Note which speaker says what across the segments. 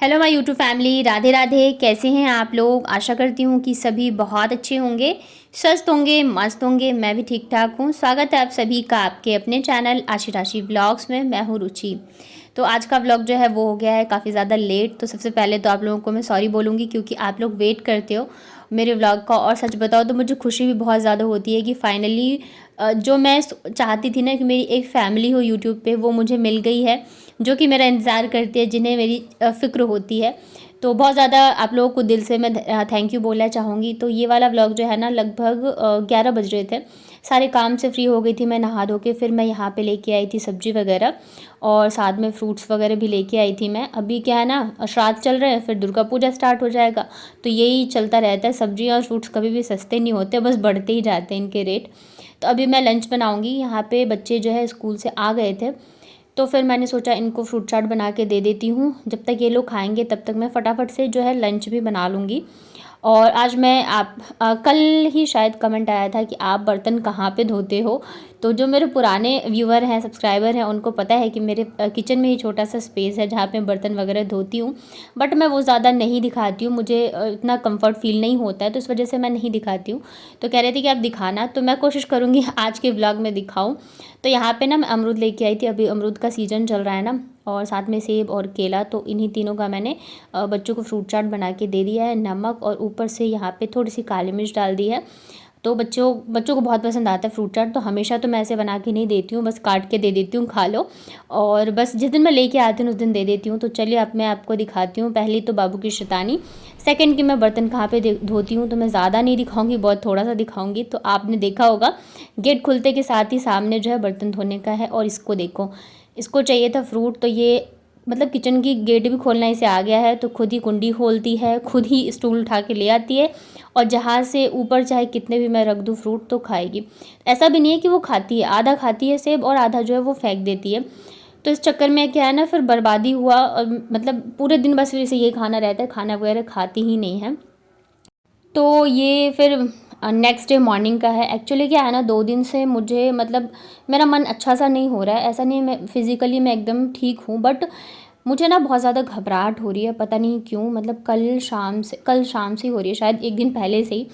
Speaker 1: Hello my YouTube family, Radhe Radhe. कैसे हैं आप लोग? आशा करती हूँ कि सभी बहुत अच्छे होंगे, स्वस्थ होंगे, मस्त होंगे। मैं भी ठीक ठाक हूँ। स्वागत है आप सभी का आपके अपने चैनल आशी राशि ब्लॉग्स में। मैं हूँ रुचि। तो आज का व्लॉग जो है वो हो गया है काफ़ी ज़्यादा लेट। तो सबसे पहले तो आप लोगों को मैं सॉरी बोलूँगी क्योंकि आप लोग वेट करते हो मेरे व्लॉग का। और सच बताओ तो मुझे खुशी भी बहुत ज़्यादा होती है कि फाइनली जो मैं चाहती थी ना कि मेरी एक फ़ैमिली हो यूट्यूब पे, वो मुझे मिल गई है, जो कि मेरा इंतज़ार करती है, जिन्हें मेरी फ़िक्र होती है। तो बहुत ज़्यादा आप लोगों को दिल से मैं थैंक यू बोलना चाहूँगी। तो ये वाला व्लॉग जो है ना, लगभग 11 बज रहे थे। सारे काम से फ्री हो गई थी मैं नहा धो के। फिर मैं यहाँ पे लेके आई थी सब्जी वगैरह और साथ में फ्रूट्स वगैरह भी लेके आई थी मैं। अभी क्या है ना, श्राद्ध चल रहे हैं, फिर दुर्गा पूजा स्टार्ट हो जाएगा, तो यही चलता रहता है। सब्जी और फ्रूट्स कभी भी सस्ते नहीं होते, बस बढ़ते ही जाते हैं इनके रेट। तो अभी मैं लंच बनाऊँगी। यहाँ पे बच्चे जो है स्कूल से आ गए थे, तो फिर मैंने सोचा इनको फ्रूट चाट बना के दे देती हूँ। जब तक ये लोग खाएंगे तब तक मैं फटाफट से जो है लंच भी बना लूँगी। और आज मैं कल ही शायद कमेंट आया था कि आप बर्तन कहाँ पे धोते हो। तो जो मेरे पुराने व्यूअर हैं, सब्सक्राइबर हैं, उनको पता है कि मेरे किचन में ही छोटा सा स्पेस है जहाँ पे बर्तन वगैरह धोती हूँ। बट मैं वो ज़्यादा नहीं दिखाती हूँ, मुझे इतना कंफर्ट फील नहीं होता है, तो इस वजह से मैं नहीं दिखाती हूँ। तो कह रहे थे कि आप दिखाना, तो मैं कोशिश करूँगी आज के व्लॉग में दिखाऊँ। तो यहाँ पे ना मैं अमरूद लेके आई थी। अभी अमरूद का सीज़न चल रहा है ना, और साथ में सेब और केला। तो इन्हीं तीनों का मैंने बच्चों को फ्रूट चाट बना के दे दिया है। नमक और ऊपर से यहाँ पे थोड़ी सी काली मिर्च डाल दी है। तो बच्चों को बहुत पसंद आता है फ्रूट चाट। तो हमेशा तो मैं ऐसे बना के नहीं देती हूँ, बस काट के दे देती हूँ, खा लो। और बस जिस दिन मैं लेके आती हूँ उस दिन दे देती हूँ। तो चलिए अब मैं आपको दिखाती हूँ। पहली तो बाबू की शैतानी, सेकंड कि मैं बर्तन कहाँ पे धोती हूँ। तो मैं ज़्यादा नहीं दिखाऊंगी, बहुत थोड़ा सा दिखाऊंगी। तो आपने देखा होगा गेट खुलते के साथ ही सामने जो है बर्तन धोने का है। और इसको देखो, इसको चाहिए था फ्रूट, तो ये मतलब किचन की गेट भी खोलना इसे आ गया है। तो खुद ही कुंडी खोलती है, खुद ही स्टूल उठा के ले आती है, और जहाँ से ऊपर चाहे कितने भी मैं रख दूँ फ्रूट तो खाएगी। ऐसा भी नहीं है कि वो खाती है, आधा खाती है सेब और आधा जो है वो फेंक देती है। तो इस चक्कर में क्या है ना, फिर बर्बादी हुआ। और मतलब पूरे दिन बस फिर इसे ये खाना रहता है, खाना वगैरह खाती ही नहीं है। तो ये फिर नेक्स्ट डे मॉर्निंग का है। एक्चुअली क्या है ना, 2 दिन से मुझे मतलब मेरा मन अच्छा सा नहीं हो रहा है। ऐसा नहीं, मैं फिज़िकली मैं एकदम ठीक हूँ, बट मुझे ना बहुत ज़्यादा घबराहट हो रही है, पता नहीं क्यों। मतलब कल शाम से हो रही है, शायद एक दिन पहले से ही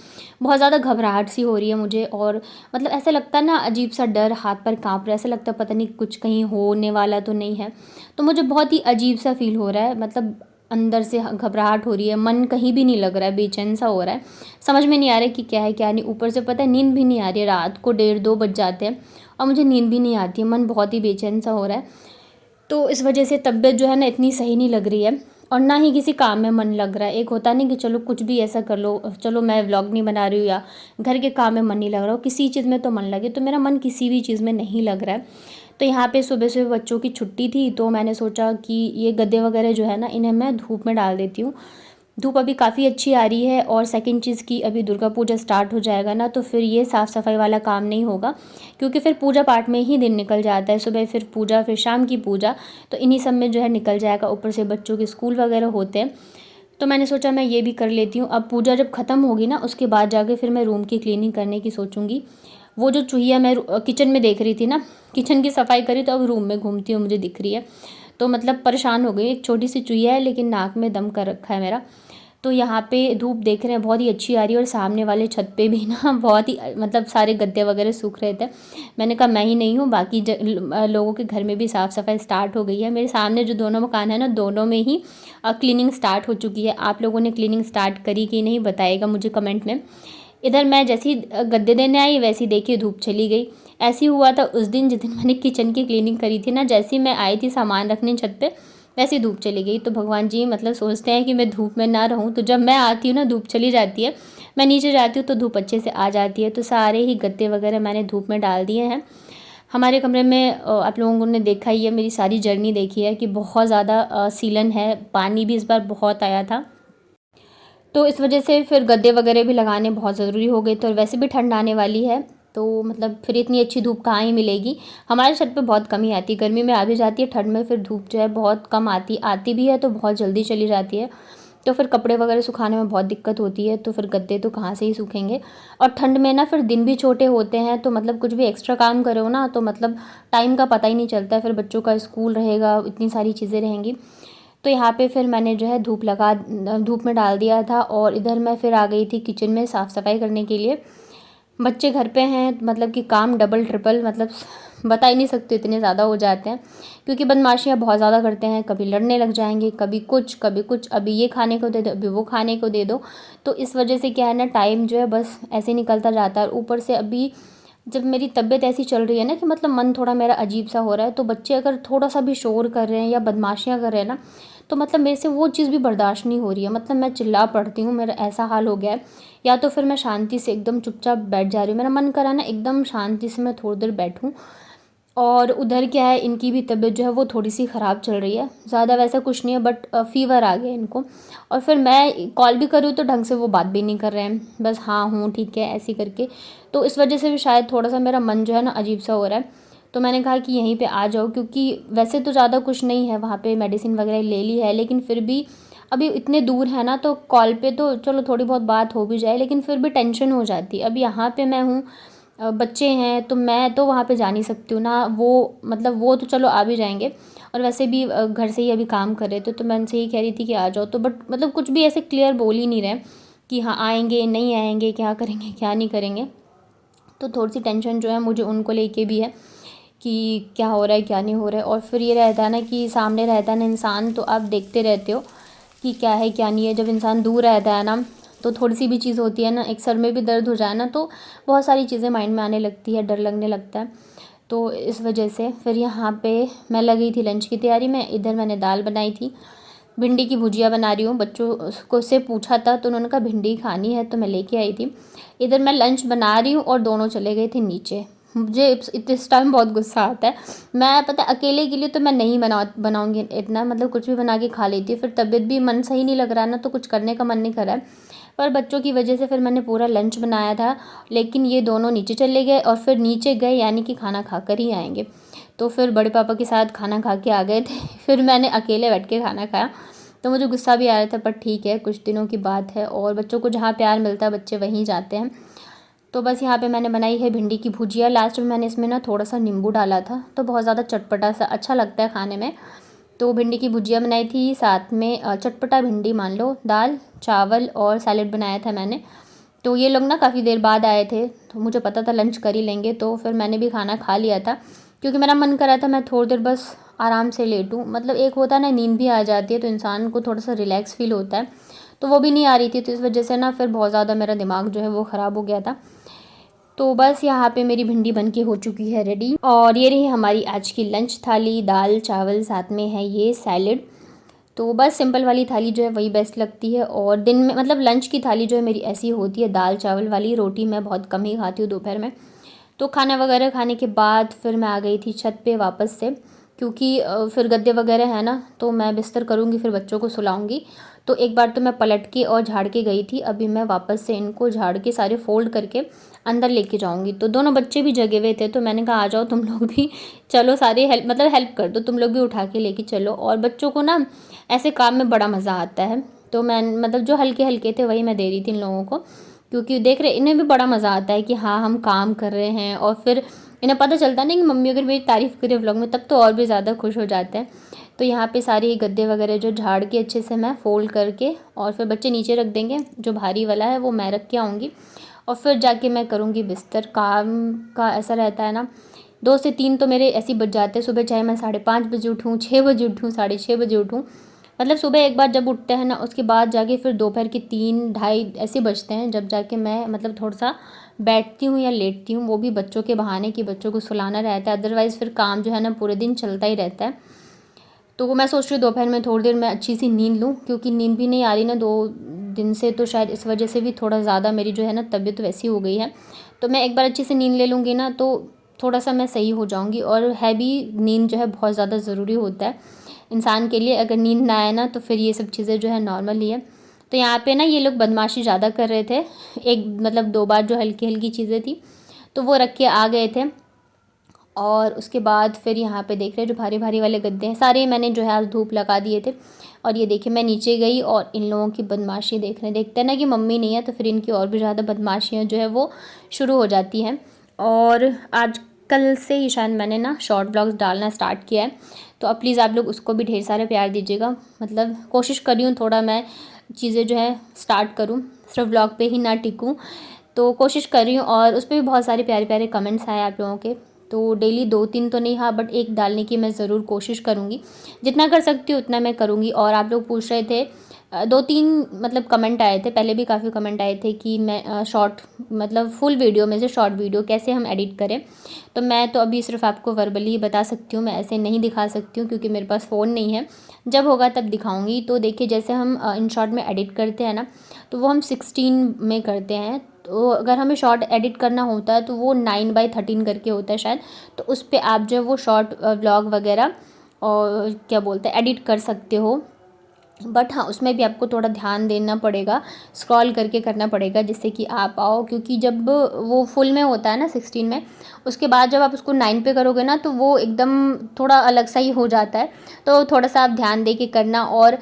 Speaker 1: बहुत ज़्यादा घबराहट सी हो रही है मुझे। और मतलब ऐसा लगता है ना, अजीब सा डर, हाथ पर काँप रहा है, ऐसा लगता है पता नहीं कुछ कहीं होने वाला तो नहीं है। तो मुझे बहुत ही अजीब सा फील हो रहा है, मतलब अंदर से घबराहट हो रही है, मन कहीं भी नहीं लग रहा है, बेचैन सा हो रहा है। समझ में नहीं आ रहा है कि क्या है क्या नहीं। ऊपर से पता है नींद भी नहीं आ रही है, रात को 1:30-2 बज जाते हैं और मुझे नींद भी नहीं आती है, मन बहुत ही बेचैन सा हो रहा है। तो इस वजह से तबीयत जो है ना इतनी सही नहीं लग रही है, और ना ही किसी काम में मन लग रहा है। एक होता नहीं कि चलो कुछ भी ऐसा कर लो, चलो मैं व्लॉग नहीं बना रही हूँ या घर के काम में मन नहीं लग रहा हो, किसी चीज़ में तो मन लगे। तो मेरा मन किसी भी चीज़ में नहीं लग रहा है। तो यहाँ पे सुबह सुबह बच्चों की छुट्टी थी, तो मैंने सोचा कि ये गद्दे वगैरह जो है ना, इन्हें मैं धूप में डाल देती हूँ। धूप अभी काफ़ी अच्छी आ रही है। और सेकंड चीज़ की, अभी दुर्गा पूजा स्टार्ट हो जाएगा ना, तो फिर ये साफ़ सफाई वाला काम नहीं होगा, क्योंकि फिर पूजा पाठ में ही दिन निकल जाता है। सुबह फिर पूजा, फिर शाम की पूजा, तो इन्हीं सब में जो है निकल जाएगा। ऊपर से बच्चों के स्कूल वगैरह होते हैं, तो मैंने सोचा मैं ये भी कर लेती हूँ। अब पूजा जब ख़त्म होगी ना, उसके बाद जाके फिर मैं रूम की क्लीनिंग करने की सोचूंगी। वो जो चूहिया मैं किचन में देख रही थी ना, किचन की सफाई करी तो अब रूम में घूमती हूँ, मुझे दिख रही है। तो मतलब परेशान हो गई। एक छोटी सी चूहिया है, लेकिन नाक में दम कर रखा है मेरा। तो यहाँ पे धूप देख रहे हैं बहुत ही अच्छी आ रही है, और सामने वाले छत पे भी ना बहुत ही मतलब सारे गद्दे वगैरह सूख रहे थे। मैंने कहा मैं ही नहीं हूँ, बाकी लोगों के घर में भी साफ़ सफाई स्टार्ट हो गई है। मेरे सामने जो दोनों मकान है ना, दोनों में ही क्लीनिंग स्टार्ट हो चुकी है। आप लोगों ने क्लीनिंग स्टार्ट करी कि नहीं बताइएगा मुझे कमेंट में। इधर मैं जैसे ही गद्दे देने आई, वैसे ही देखिए धूप चली गई। ऐसे ही हुआ था उस दिन जिस दिन मैंने किचन की क्लीनिंग करी थी ना, जैसे ही मैं आई थी सामान रखने छत पे, वैसे ही धूप चली गई। तो भगवान जी मतलब सोचते हैं कि मैं धूप में ना रहूं, तो जब मैं आती हूँ ना धूप चली जाती है, मैं नीचे जाती हूँ तो धूप अच्छे से आ जाती है। तो सारे ही गद्दे वगैरह मैंने धूप में डाल दिए हैं। हमारे कमरे में आप लोगों ने देखा ही है, मेरी सारी जर्नी देखी है कि बहुत ज़्यादा सीलन है, पानी भी इस बार बहुत आया था। तो इस वजह से फिर गद्दे वगैरह भी लगाने बहुत ज़रूरी हो गए थे। और वैसे भी ठंड आने वाली है, तो मतलब फिर इतनी अच्छी धूप कहाँ ही मिलेगी। हमारे छत पे बहुत कम ही आती है, गर्मी में आ भी जाती है, ठंड में फिर धूप जो है बहुत कम आती भी है तो बहुत जल्दी चली जाती है। तो फिर कपड़े वगैरह सुखाने में बहुत दिक्कत होती है, तो फिर गद्दे तो कहाँ से ही सूखेंगे। और ठंड में ना फिर दिन भी छोटे होते हैं, तो मतलब कुछ भी एक्स्ट्रा काम करो ना, तो मतलब टाइम का पता ही नहीं चलता है। फिर बच्चों का स्कूल रहेगा, इतनी सारी चीज़ें रहेंगी। तो यहाँ पे फिर मैंने जो है धूप में डाल दिया था और इधर मैं फिर आ गई थी किचन में साफ़ सफाई करने के लिए। बच्चे घर पे हैं, मतलब कि काम डबल ट्रिपल, मतलब बता ही नहीं सकते, इतने ज़्यादा हो जाते हैं क्योंकि बदमाशियाँ बहुत ज़्यादा करते हैं। कभी लड़ने लग जाएंगे, कभी कुछ, अभी ये खाने को दे दो, अभी वो खाने को दे दो। तो इस वजह से क्या है ना, टाइम जो है बस ऐसे निकलता जाता है। और ऊपर से अभी जब मेरी तबीयत ऐसी चल रही है ना कि मतलब मन थोड़ा मेरा अजीब सा हो रहा है, तो बच्चे अगर थोड़ा सा भी शोर कर रहे हैं या बदमाशियाँ कर रहे हैं ना, तो मतलब मेरे से वो चीज़ भी बर्दाश्त नहीं हो रही है। मतलब मैं चिल्ला पड़ती हूँ, मेरा ऐसा हाल हो गया है। या तो फिर मैं शांति से एकदम चुपचाप बैठ जा रही हूँ, मेरा मन करा ना एकदम शांति से मैं थोड़ी देर बैठूँ। और उधर क्या है, इनकी भी तबीयत जो है वो थोड़ी सी ख़राब चल रही है, ज़्यादा वैसा कुछ नहीं है, बट फ़ीवर आ गया इनको। और फिर मैं कॉल भी करूँ तो ढंग से वो बात भी नहीं कर रहे हैं, बस हाँ हूँ ठीक है ऐसे करके। तो इस वजह से भी शायद थोड़ा सा मेरा मन जो है ना अजीब सा हो रहा है। तो मैंने कहा कि यहीं पे आ जाओ, क्योंकि वैसे तो ज़्यादा कुछ नहीं है, वहाँ पे मेडिसिन वगैरह ले ली है, लेकिन फिर भी अभी इतने दूर है ना, तो कॉल पे तो चलो थोड़ी बहुत बात हो भी जाए, लेकिन फिर भी टेंशन हो जाती है। अब यहाँ पे मैं हूँ, बच्चे हैं, तो मैं तो वहाँ पे जा नहीं सकती हूँ ना। वो मतलब वो तो चलो आ भी जाएंगे, और वैसे भी घर से ही अभी काम कर रहे थे, तो मैं उनसे ही कह रही थी कि आ जाओ। तो बट मतलब कुछ भी ऐसे क्लियर बोल ही नहीं रहे कि हाँ आएंगे नहीं आएंगे, क्या करेंगे क्या नहीं करेंगे। तो थोड़ी सी टेंशन जो है मुझे उनको लेके भी है कि क्या हो रहा है क्या नहीं हो रहा है। और फिर ये रहता है ना कि सामने रहता है ना इंसान, तो आप देखते रहते हो कि क्या है क्या नहीं है। जब इंसान दूर रहता है ना, तो थोड़ी सी भी चीज़ होती है ना, एक सर में भी दर्द हो जाए ना, तो बहुत सारी चीज़ें माइंड में आने लगती है, डर लगने लगता है। तो इस वजह से फिर यहाँ पे मैं लगी थी लंच की तैयारी में। इधर मैंने दाल बनाई थी, भिंडी की भुजिया बना रही हूँ। बच्चों को से पूछा था तो उन्होंने कहा भिंडी खानी है, तो मैं लेके आई थी। इधर मैं लंच बना रही हूँ और दोनों चले गए थे नीचे। मुझे इस टाइम बहुत गुस्सा आता है। मैं पता है अकेले के लिए तो मैं नहीं बनाऊँगी इतना, मतलब कुछ भी बना के खा लेती हूँ। फिर तबीयत भी, मन सही नहीं लग रहा ना, तो कुछ करने का मन नहीं कर रहा है। पर बच्चों की वजह से फिर मैंने पूरा लंच बनाया था, लेकिन ये दोनों नीचे चले गए, और फिर नीचे गए यानी कि खाना खा कर ही आएंगे। तो फिर बड़े पापा के साथ खाना खा के आ गए थे फिर मैंने अकेले बैठ के खाना खाया। तो मुझे गुस्सा भी आ रहा था, पर ठीक है, कुछ दिनों की बात है, और बच्चों को जहाँ प्यार मिलता है बच्चे वहीं जाते हैं। तो बस यहाँ पे मैंने बनाई है भिंडी की भुजिया। लास्ट में मैंने इसमें ना थोड़ा सा नींबू डाला था, तो बहुत ज़्यादा चटपटा सा अच्छा लगता है खाने में। तो भिंडी की भुजिया बनाई थी, साथ में चटपटा भिंडी मान लो, दाल चावल और सैलेड बनाया था मैंने। तो ये लोग ना काफ़ी देर बाद आए थे, तो मुझे पता था लंच कर ही लेंगे, तो फिर मैंने भी खाना खा लिया था, क्योंकि मेरा मन कर रहा था मैं थोड़ी देर बस आराम से लेटूँ। मतलब एक होता है ना, नींद भी आ जाती है तो इंसान को थोड़ा सा रिलैक्स फील होता है, तो वो भी नहीं आ रही थी। तो इस वजह से ना फिर बहुत ज़्यादा मेरा दिमाग जो है वो ख़राब हो गया था। तो बस यहाँ पे मेरी भिंडी बन के हो चुकी है रेडी, और ये रही हमारी आज की लंच थाली, दाल चावल, साथ में है ये सैलेड। तो बस सिंपल वाली थाली जो है वही बेस्ट लगती है। और दिन में मतलब लंच की थाली जो है मेरी ऐसी होती है, दाल चावल वाली। रोटी मैं बहुत कम ही खाती हूँ दोपहर में। तो खाना वगैरह खाने के बाद फिर मैं आ गई थी छत पे वापस से, क्योंकि फिर गद्दे वगैरह है ना, तो मैं बिस्तर करूँगी, फिर बच्चों को सुलाऊंगी। तो एक बार तो मैं पलट के और झाड़ के गई थी, अभी मैं वापस से इनको झाड़ के सारे फोल्ड करके अंदर लेके जाऊंगी। तो दोनों बच्चे भी जगे हुए थे, तो मैंने कहा आ जाओ तुम लोग भी, चलो सारे हेल्प कर दो, तुम लोग भी उठा के लेके चलो। और बच्चों को ना ऐसे काम में बड़ा मज़ा आता है, तो मैं मतलब जो हल्के हल्के थे वही मैं दे रही थी इन लोगों को, क्योंकि देख रहे इन्हें भी बड़ा मज़ा आता है कि हाँ हम काम कर रहे हैं। और फिर इन्हें पता चलता है ना कि मम्मी अगर मेरी तारीफ़ करे व्लॉग में, तब तो और भी ज़्यादा खुश हो जाते हैं। तो यहाँ पे सारे गद्दे वगैरह जो झाड़ के अच्छे से मैं फ़ोल्ड करके, और फिर बच्चे नीचे रख देंगे, जो भारी वाला है वो मैं रख के आऊँगी, और फिर जाके मैं करूँगी बिस्तर। काम का ऐसा रहता है ना, 2 से 3 तो मेरे ऐसे ही बज जाते हैं सुबह, चाहे मैं 5:30 बजे उठूँ, 6 बजे उठूँ, 6:30 बजे उठूँ। मतलब सुबह एक बार जब उठते हैं ना, उसके बाद जाके फिर दोपहर के 3 ढाई ऐसे बजते हैं, जब जाके मैं मतलब थोड़ा सा बैठती हूँ या लेटती हूँ, वो भी बच्चों के बहाने कि बच्चों को सुलाना रहता है। अदरवाइज़ फिर काम जो है ना पूरे दिन चलता ही रहता है। तो वो मैं सोच रही हूँ दोपहर में थोड़ी देर मैं अच्छी सी नींद लूँ, क्योंकि नींद भी नहीं आ रही ना 2 दिन से, तो शायद इस वजह से भी थोड़ा ज़्यादा मेरी जो है ना तबीयत वैसी हो गई है। तो मैं एक बार अच्छी से नींद ले लूँगी ना, तो थोड़ा सा मैं सही हो जाऊँगी। और है भी, नींद जो है बहुत ज़्यादा ज़रूरी होता है इंसान के लिए। अगर नींद ना आए ना, तो फिर ये सब चीज़ें जो है नॉर्मल ही है। तो यहाँ पे ना ये लोग बदमाशी ज़्यादा कर रहे थे, एक मतलब 2 बार जो हल्की हल्की चीज़ें थी तो वो रख के आ गए थे। और उसके बाद फिर यहाँ पे देख रहे हैं जो भारी भारी वाले गद्दे हैं, सारे मैंने जो है आज धूप लगा दिए थे। और ये देखिए मैं नीचे गई और इन लोगों की बदमाशी देखते हैं ना कि मम्मी नहीं है, तो फिर इनकी और भी ज़्यादा बदमाशियाँ जो है वो शुरू हो जाती हैं। और आज कल से ही शायद मैंने ना शॉर्ट ब्लॉग्स डालना स्टार्ट किया है, तो अब प्लीज़ आप लोग उसको भी ढेर सारा प्यार दीजिएगा। मतलब कोशिश कर रही हूँ थोड़ा मैं चीज़ें जो है स्टार्ट करूँ, सिर्फ ब्लॉग पे ही ना टिकूँ, तो कोशिश कर रही हूँ। और उस पर भी बहुत सारे प्यारे प्यारे कमेंट्स आए आप लोगों के, तो डेली 2-3 तो नहीं, हाँ बट एक डालने की मैं ज़रूर कोशिश करूँगी, जितना कर सकती हूँ उतना मैं करूँगी। और आप लोग पूछ रहे थे 2-3 मतलब कमेंट आए थे, पहले भी काफ़ी कमेंट आए थे कि मैं शॉर्ट मतलब फुल वीडियो में से शॉर्ट वीडियो कैसे हम एडिट करें। तो मैं तो अभी सिर्फ आपको वर्बली बता सकती हूँ, मैं ऐसे नहीं दिखा सकती हूँ क्योंकि मेरे पास फ़ोन नहीं है, जब होगा तब दिखाऊंगी। तो देखिए जैसे हम इन शॉर्ट में एडिट करते हैं ना, तो वो हम 16 में करते हैं, तो अगर हमें शॉर्ट एडिट करना होता है तो वो 9/13 करके होता है शायद, तो उस पर आप जो है वो शॉर्ट व्लॉग वगैरह और क्या बोलते हैं एडिट कर सकते हो। बट हाँ उसमें भी आपको थोड़ा ध्यान देना पड़ेगा, स्क्रॉल करके करना पड़ेगा जिससे कि आप आओ, क्योंकि जब वो फुल में होता है ना 16 में, उसके बाद जब आप उसको 9 पे करोगे ना तो वो एकदम थोड़ा अलग सा ही हो जाता है। तो थोड़ा सा आप ध्यान दे के करना। और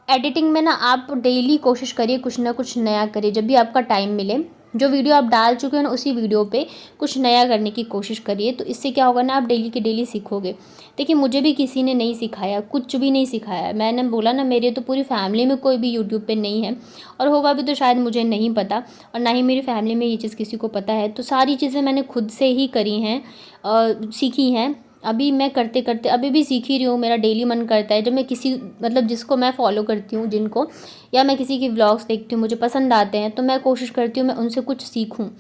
Speaker 1: एडिटिंग में ना आप डेली कोशिश करिए कुछ ना कुछ नया करिए, जब भी आपका टाइम मिले जो वीडियो आप डाल चुके हो ना उसी वीडियो पे कुछ नया करने की कोशिश करिए। तो इससे क्या होगा ना, आप डेली के डेली सीखोगे। देखिए मुझे भी किसी ने नहीं सिखाया, कुछ भी नहीं सिखाया। मैंने बोला ना मेरे तो पूरी फैमिली में कोई भी यूट्यूब पे नहीं है, और होगा भी तो शायद मुझे नहीं पता, और ना ही मेरी फैमिली में ये चीज़ किसी को पता है। तो सारी चीज़ें मैंने खुद से ही करी हैं, सीखी हैं। अभी मैं करते करते अभी भी सीख ही रही हूँ। मेरा डेली मन करता है जब मैं किसी मतलब जिसको मैं फॉलो करती हूँ, जिनको या मैं किसी की व्लॉग्स देखती हूँ मुझे पसंद आते हैं, तो मैं कोशिश करती हूँ मैं उनसे कुछ सीखूँ,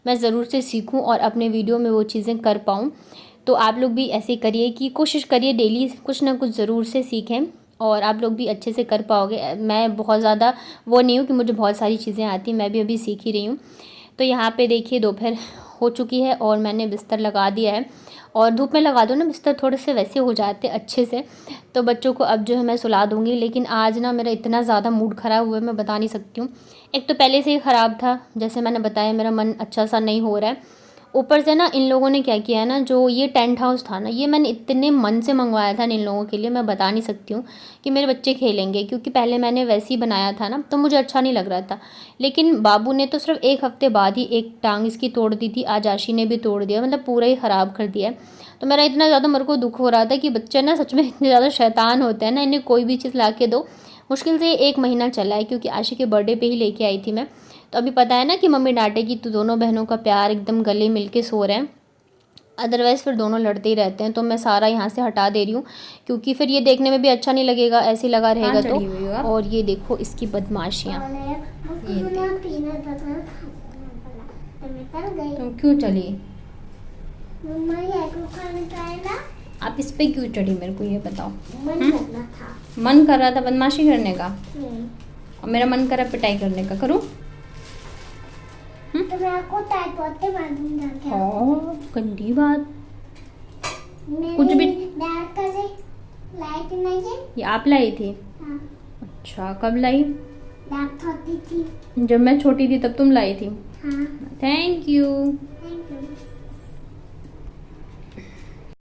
Speaker 1: मैं ज़रूर से सीखूँ और अपने वीडियो में वो चीज़ें कर पाऊँ। तो आप लोग भी ऐसे करिए कि कोशिश करिए डेली कुछ ना कुछ ज़रूर से सीखें, और आप लोग भी अच्छे से कर पाओगे। मैं बहुत ज़्यादा वो नहीं हूँ कि मुझे बहुत सारी चीज़ें आती, मैं भी अभी सीख ही रही हूँ। तो यहाँ पे देखिए दोपहर हो चुकी है और मैंने बिस्तर लगा दिया है, और धूप में लगा दो ना बिस्तर थोड़े से वैसे हो जाते अच्छे से। तो बच्चों को अब जो है मैं सुला दूँगी, लेकिन आज ना मेरा इतना ज़्यादा मूड ख़राब हुआ है मैं बता नहीं सकती हूँ। एक तो पहले से ही ख़राब था, जैसे मैंने बताया मेरा मन अच्छा सा नहीं हो रहा है, ऊपर से ना इन लोगों ने क्या किया है ना, जो ये टेंट हाउस था ना, ये मैंने इतने मन से मंगवाया था इन लोगों के लिए, मैं बता नहीं सकती हूँ कि मेरे बच्चे खेलेंगे, क्योंकि पहले मैंने वैसे ही बनाया था ना तो मुझे अच्छा नहीं लग रहा था। लेकिन बाबू ने तो सिर्फ 1 हफ्ते बाद ही एक टांग इसकी तोड़ दी थी, आज आशी ने भी तोड़ दिया, मतलब पूरा ही ख़राब कर दिया। तो मेरा इतना ज़्यादा मेरे को दुख हो रहा था कि बच्चे ना सच में इतने ज़्यादा शैतान होते हैं ना, इन्हें कोई भी चीज़ ला के दो। मुश्किल से 1 महीना चला है, क्योंकि आशी के बर्थडे पे ही लेके आई थी मैं। तो अभी पता है ना कि मम्मी डांटेगी, तो दोनों बहनों का प्यार एकदम गले मिल के सो रहे हैं, अदरवाइज़ फिर दोनों लड़ते ही रहते हैं। तो मैं सारा यहाँ से हटा दे रही हूँ, क्योंकि फिर ये देखने में भी अच्छा नहीं लगेगा, ऐसे लगा रहेगा तो। और ये देखो इसकी बदमाशियाँ, तुम क्यों चली? आप इस पे क्यों चढ़ी, मेरे को ये बताओ। मन कर रहा था बदमाशी करने का, और मेरा मन कर रहा पिटाई करने का, करूँ?
Speaker 2: तो मैं आपको टाइपॉटे मार दूंगा क्या?
Speaker 1: गंदी बात। कुछ भी
Speaker 2: डैड का से लाइट नहीं है,
Speaker 1: ये आप लाई थी?
Speaker 2: हाँ।
Speaker 1: अच्छा कब लाई?
Speaker 2: डैड छोटी थी
Speaker 1: जब मैं छोटी थी तब तुम लाई थी?
Speaker 2: हाँ।
Speaker 1: Thank you.
Speaker 2: Thank you.